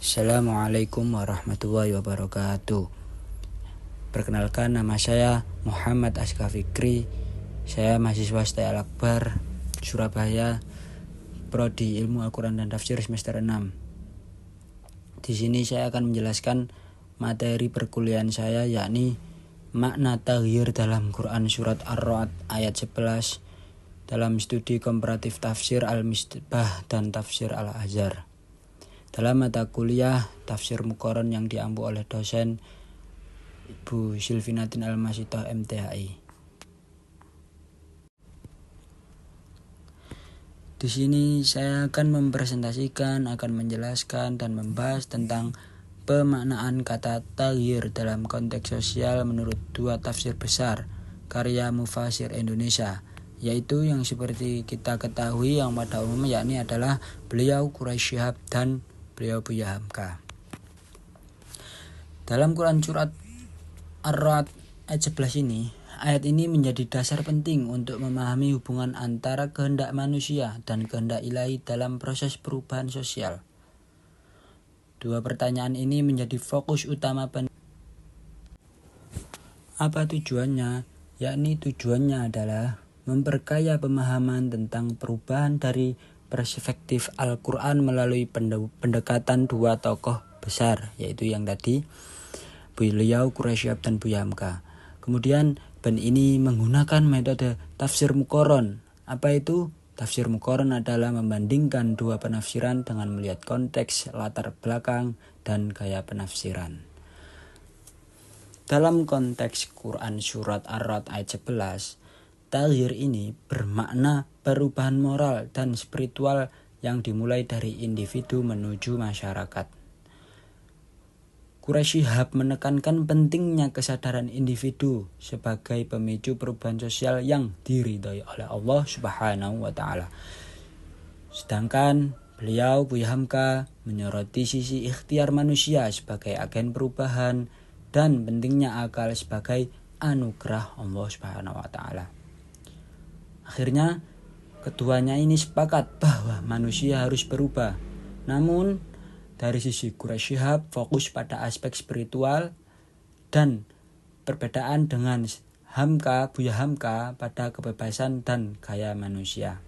Assalamualaikum warahmatullahi wabarakatuh. Perkenalkan, nama saya Muhammad Aska Fikri. Saya mahasiswa ST Al-Akbar, Surabaya, Prodi Ilmu Al-Quran dan Tafsir semester 6. Di sini saya akan menjelaskan materi perkuliahan saya, yakni makna taghyir dalam Quran surat Ar-Ra'd ayat 11 dalam studi komparatif tafsir Al-Misbah dan tafsir Al-Azhar. Dalam mata kuliah tafsir Muqarron yang diampu oleh dosen Ibu Silvinatin Al-Masitoh MTHI. Di sini saya akan mempresentasikan, akan menjelaskan dan membahas tentang pemaknaan kata taghyir dalam konteks sosial menurut dua tafsir besar karya mufasir Indonesia, yaitu yang seperti kita ketahui yang pada umumnya yakni adalah beliau Quraisy Shihab dan beliau Buya Hamka. Dalam Quran surat Ar-Ra'd ayat 11 ini, ayat ini menjadi dasar penting untuk memahami hubungan antara kehendak manusia dan kehendak ilahi dalam proses perubahan sosial. Dua pertanyaan ini menjadi fokus utama Apa tujuannya? Yakni tujuannya adalah memperkaya pemahaman tentang perubahan dari perspektif Al-Quran melalui pendekatan dua tokoh besar, yaitu yang tadi beliau Quraisy Shihab dan Buya Hamka. Kemudian ini menggunakan metode tafsir Muqarron. Apa itu? Tafsir Muqarron adalah membandingkan dua penafsiran dengan melihat konteks, latar belakang, dan gaya penafsiran. Dalam konteks Quran surat Ar-Ra'd ayat 11, taghyir ini bermakna perubahan moral dan spiritual yang dimulai dari individu menuju masyarakat. Quraisy Shihab menekankan pentingnya kesadaran individu sebagai pemicu perubahan sosial yang diridhai oleh Allah Subhanahu wa Ta'ala. Sedangkan beliau Buya Hamka menyoroti sisi ikhtiar manusia sebagai agen perubahan dan pentingnya akal sebagai anugerah Allah Subhanahu wa Ta'ala. Akhirnya, keduanya ini sepakat bahwa manusia harus berubah. Namun, dari sisi Quraisy Shihab fokus pada aspek spiritual dan perbedaan dengan Buya Hamka pada kebebasan dan gaya manusia.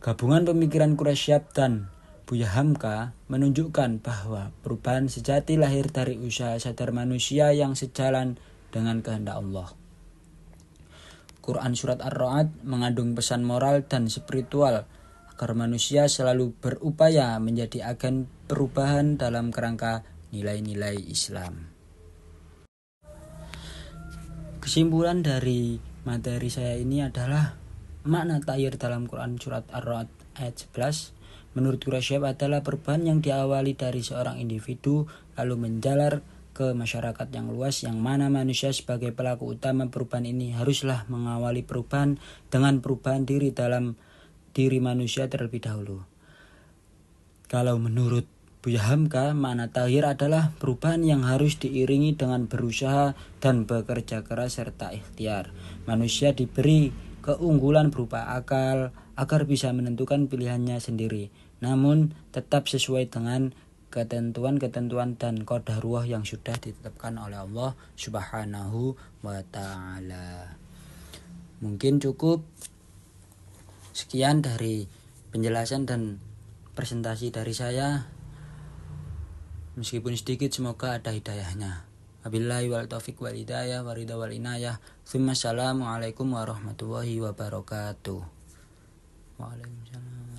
Gabungan pemikiran Quraisy Shihab dan Buya Hamka menunjukkan bahwa perubahan sejati lahir dari usaha sadar manusia yang sejalan dengan kehendak Allah. Quran surat Ar-Ra'd mengandung pesan moral dan spiritual agar manusia selalu berupaya menjadi agen perubahan dalam kerangka nilai-nilai Islam. Kesimpulan dari materi saya ini adalah makna taghyir dalam Quran surat Ar-Ra'd ayat 11 menurut Quraisy Shihab adalah perubahan yang diawali dari seorang individu lalu menjalar ke masyarakat yang luas, yang mana manusia sebagai pelaku utama perubahan ini haruslah mengawali perubahan dengan perubahan diri dalam diri manusia terlebih dahulu. Kalau menurut Buya Hamka, makna taghyir adalah perubahan yang harus diiringi dengan berusaha dan bekerja keras serta ikhtiar. Manusia diberi keunggulan berupa akal agar bisa menentukan pilihannya sendiri, namun tetap sesuai dengan ketentuan dan qadarullah yang sudah ditetapkan oleh Allah Subhanahu wa Ta'ala. Mungkin cukup sekian dari penjelasan dan presentasi dari saya. Meskipun sedikit, semoga ada hidayahnya. Wabillahi wal taufiq wal hidayah wa ridha wal inayah. Assalamualaikum warahmatullahi wabarakatuh. Waalaikumsalam.